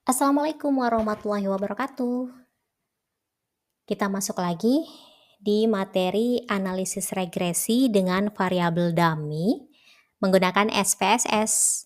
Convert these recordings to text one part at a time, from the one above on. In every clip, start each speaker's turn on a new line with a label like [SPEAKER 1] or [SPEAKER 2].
[SPEAKER 1] Assalamualaikum warahmatullahi wabarakatuh. Kita masuk lagi di materi analisis regresi dengan variabel dummy menggunakan SPSS.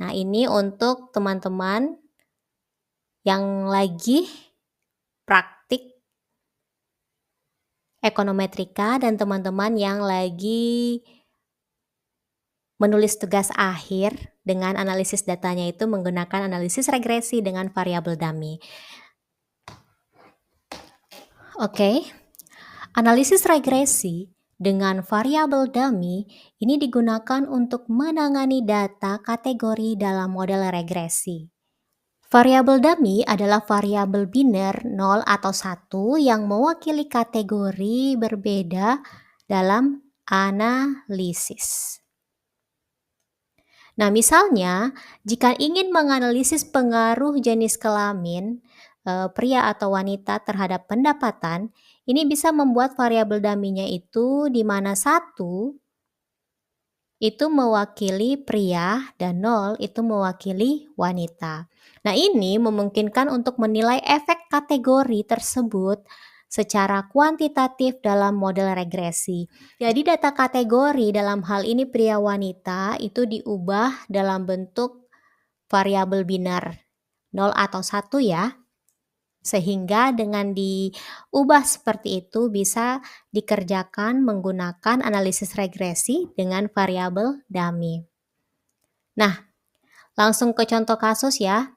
[SPEAKER 1] Nah, ini untuk teman-teman yang lagi praktik ekonometrika dan teman-teman yang lagi menulis tugas akhir dengan analisis datanya itu menggunakan analisis regresi dengan variabel dummy. Oke. Analisis regresi dengan variabel dummy ini digunakan untuk menangani data kategori dalam model regresi. Variabel dummy adalah variabel biner 0 atau 1 yang mewakili kategori berbeda dalam analisis. Nah, misalnya jika ingin menganalisis pengaruh jenis kelamin pria atau wanita terhadap pendapatan, ini bisa membuat variabel dummy-nya itu di mana 1 itu mewakili pria dan 0 itu mewakili wanita. Nah, ini memungkinkan untuk menilai efek kategori tersebut secara kuantitatif dalam model regresi. Jadi data kategori dalam hal ini pria wanita itu diubah dalam bentuk variabel biner 0 atau 1 ya. Sehingga dengan diubah seperti itu bisa dikerjakan menggunakan analisis regresi dengan variabel dummy. Nah, langsung ke contoh kasus ya.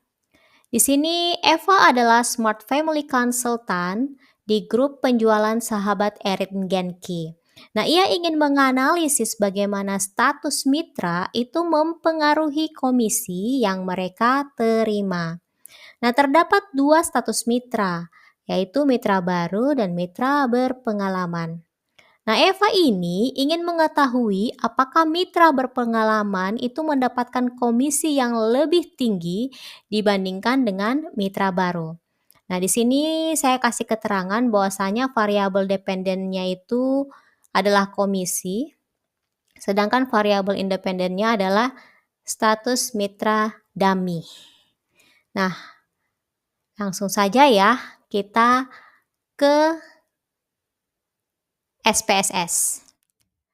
[SPEAKER 1] Di sini Eva adalah Smart Family Consultant di grup penjualan sahabat Erin Genki. Nah, ia ingin menganalisis bagaimana status mitra itu mempengaruhi komisi yang mereka terima. Nah, terdapat 2 status mitra, yaitu mitra baru dan mitra berpengalaman. Nah, Eva ini ingin mengetahui apakah mitra berpengalaman itu mendapatkan komisi yang lebih tinggi dibandingkan dengan mitra baru. Nah, di sini saya kasih keterangan bahwasanya variabel dependennya itu adalah komisi, sedangkan variabel independennya adalah status mitra dummy. Nah, langsung saja ya kita ke SPSS.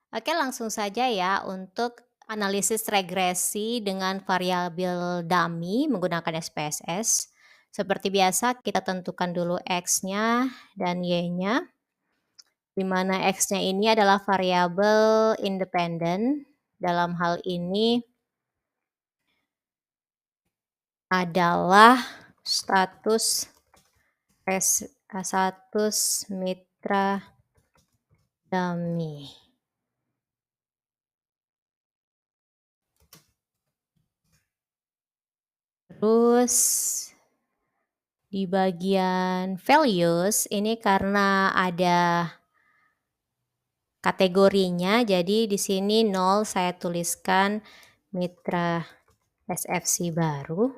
[SPEAKER 1] Oke, langsung saja ya untuk analisis regresi dengan variabel dummy menggunakan SPSS. Seperti biasa kita tentukan dulu X-nya dan Y-nya, di mana X-nya ini adalah variabel independen. Dalam hal ini adalah status mitra dummy. Terus di bagian values ini karena ada kategorinya, jadi di sini 0 saya tuliskan mitra SFC baru.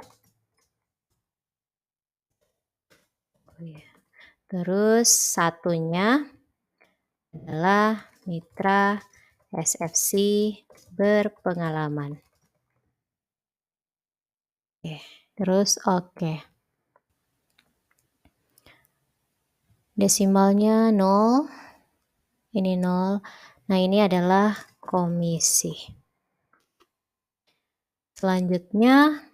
[SPEAKER 1] Terus satunya adalah mitra SFC berpengalaman. Oke, terus oke. Desimalnya 0, ini 0. Nah, ini adalah komisi. Selanjutnya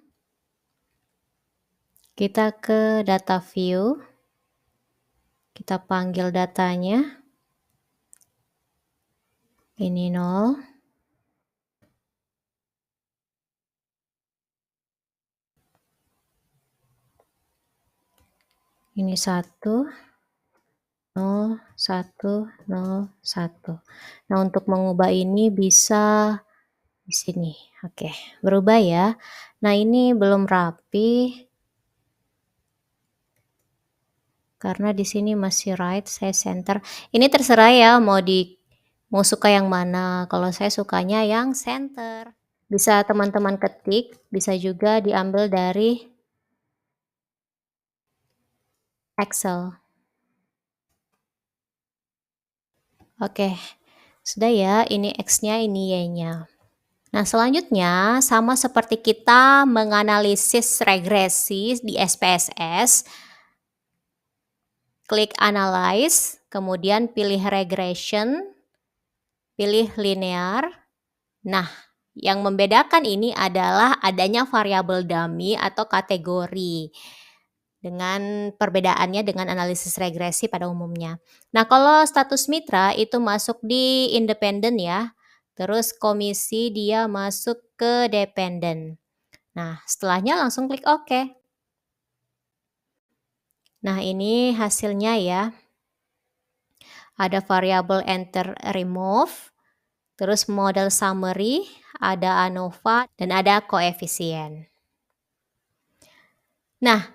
[SPEAKER 1] kita ke data view. Kita panggil datanya. Ini 0. Ini 1. 0, 1, 0, 1. Nah, untuk mengubah ini bisa di sini. Oke, berubah ya. Nah, ini belum rapi. Karena di sini masih right, saya center. Ini terserah ya mau suka yang mana. Kalau saya sukanya yang center. Bisa teman-teman ketik, bisa juga diambil dari Excel. Oke, sudah ya, ini X-nya, ini Y-nya. Nah, selanjutnya sama seperti kita menganalisis regresi di SPSS, klik Analyze, kemudian pilih Regression, pilih Linear. Nah, yang membedakan ini adalah adanya variabel dummy atau kategori. Dengan perbedaannya dengan analisis regresi pada umumnya. Nah, kalau status mitra itu masuk di independen ya, terus komisi dia masuk ke dependen. Nah, setelahnya langsung klik OK. Nah, ini hasilnya ya. Ada variabel enter remove, terus model summary, ada ANOVA, dan ada koefisien. Nah,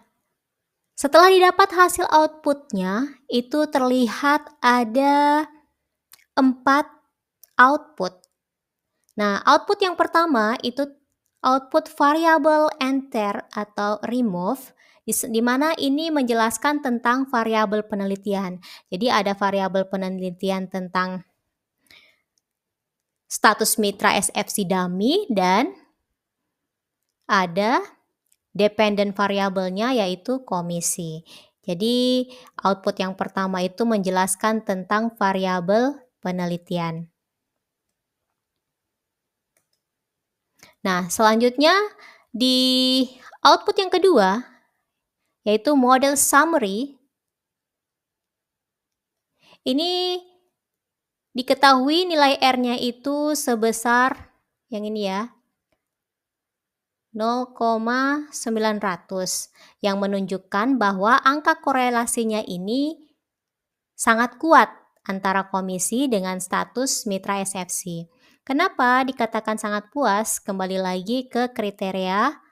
[SPEAKER 1] setelah didapat hasil outputnya, itu terlihat ada 4 output. Nah, output yang pertama itu output variabel enter atau remove, di mana ini menjelaskan tentang variabel penelitian. Jadi ada variabel penelitian tentang status mitra SFC dummy dan ada dependent variabelnya yaitu komisi. Jadi output yang pertama itu menjelaskan tentang variabel penelitian. Nah, selanjutnya di output yang kedua yaitu model summary. Ini diketahui nilai R-nya itu sebesar yang ini ya, 0,900 yang menunjukkan bahwa angka korelasinya ini sangat kuat antara komisi dengan status mitra SFC. Kenapa dikatakan sangat puas? Kembali lagi ke kriteria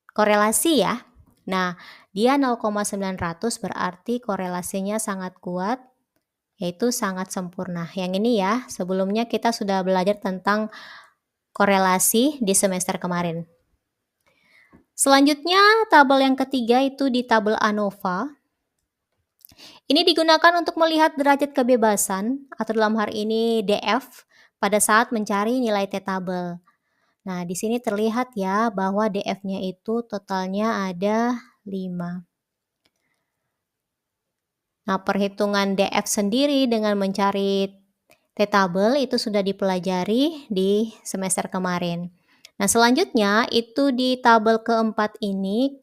[SPEAKER 1] korelasi ya. Nah, dia 0,900 berarti korelasinya sangat kuat, yaitu sangat sempurna. Yang ini ya, sebelumnya kita sudah belajar tentang korelasi di semester kemarin. Selanjutnya, tabel yang ketiga itu di tabel ANOVA. Ini digunakan untuk melihat derajat kebebasan atau dalam hal ini DF pada saat mencari nilai T-tabel. Nah, di sini terlihat ya bahwa DF-nya itu totalnya ada 5. Nah, perhitungan DF sendiri dengan mencari T-tabel itu sudah dipelajari di semester kemarin. Nah, selanjutnya itu di tabel keempat ini,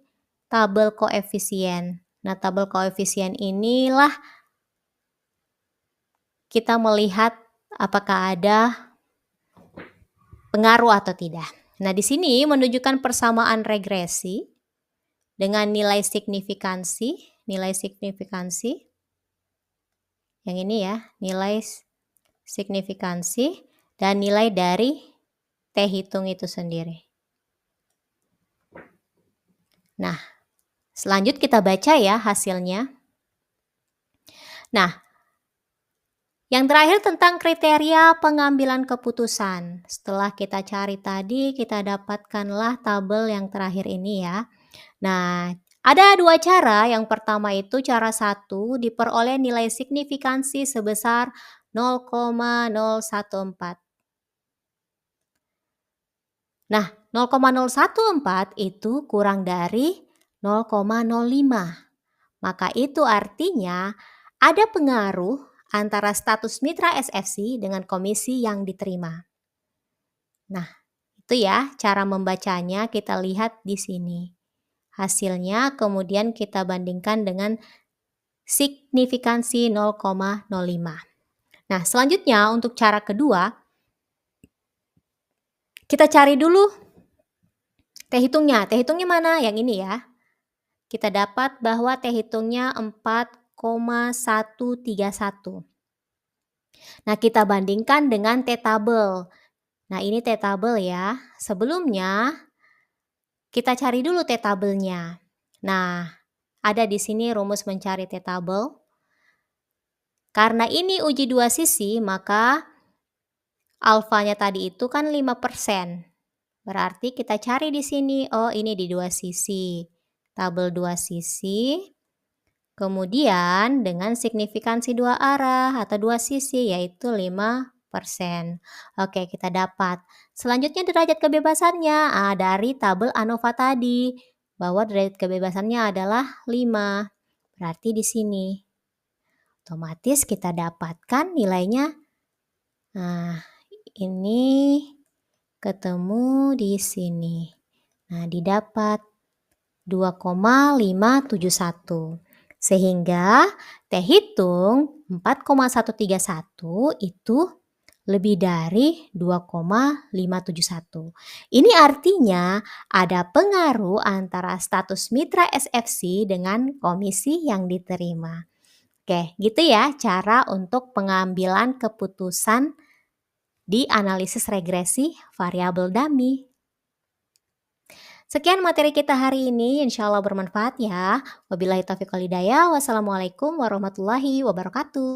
[SPEAKER 1] tabel koefisien. Nah, tabel koefisien inilah kita melihat apakah ada pengaruh atau tidak. Nah, di sini menunjukkan persamaan regresi dengan nilai signifikansi, yang ini ya, nilai signifikansi dan nilai dari T hitung itu sendiri. Nah, selanjut kita baca ya hasilnya. Nah, yang terakhir tentang kriteria pengambilan keputusan. Setelah kita cari tadi, kita dapatkanlah tabel yang terakhir ini ya. Nah, ada 2 cara. Yang pertama itu cara 1, diperoleh nilai signifikansi sebesar 0,014. Nah, 0,014 itu kurang dari 0,05. Maka itu artinya ada pengaruh antara status mitra SFC dengan komisi yang diterima. Nah, itu ya cara membacanya, kita lihat di sini. Hasilnya kemudian kita bandingkan dengan signifikansi 0,05. Nah, selanjutnya untuk cara kedua, kita cari dulu T hitungnya. T hitungnya mana? Yang ini ya. Kita dapat bahwa T hitungnya 4,131. Nah, kita bandingkan dengan T-tabel. Nah, ini T-tabel ya. Sebelumnya, kita cari dulu T-tabelnya. Nah, ada di sini rumus mencari T-tabel. Karena ini uji 2 sisi, maka alfanya tadi itu kan 5%. Berarti kita cari di sini, oh ini di 2 sisi. Tabel 2 sisi. Kemudian dengan signifikansi 2 arah atau 2 sisi yaitu 5%. Oke, kita dapat. Selanjutnya derajat kebebasannya, dari tabel ANOVA tadi, bahwa derajat kebebasannya adalah 5. Berarti di sini. Otomatis kita dapatkan nilainya. Nah, ini ketemu di sini. Nah, didapat 2,571. Sehingga T hitung 4,131 itu lebih dari 2,571. Ini artinya ada pengaruh antara status mitra SFC dengan komisi yang diterima. Oke, gitu ya cara untuk pengambilan keputusan di analisis regresi variabel dummy. Sekian materi kita hari ini, insya Allah bermanfaat ya. Wabillahi taufiq wal hidayah. Wassalamualaikum warahmatullahi wabarakatuh.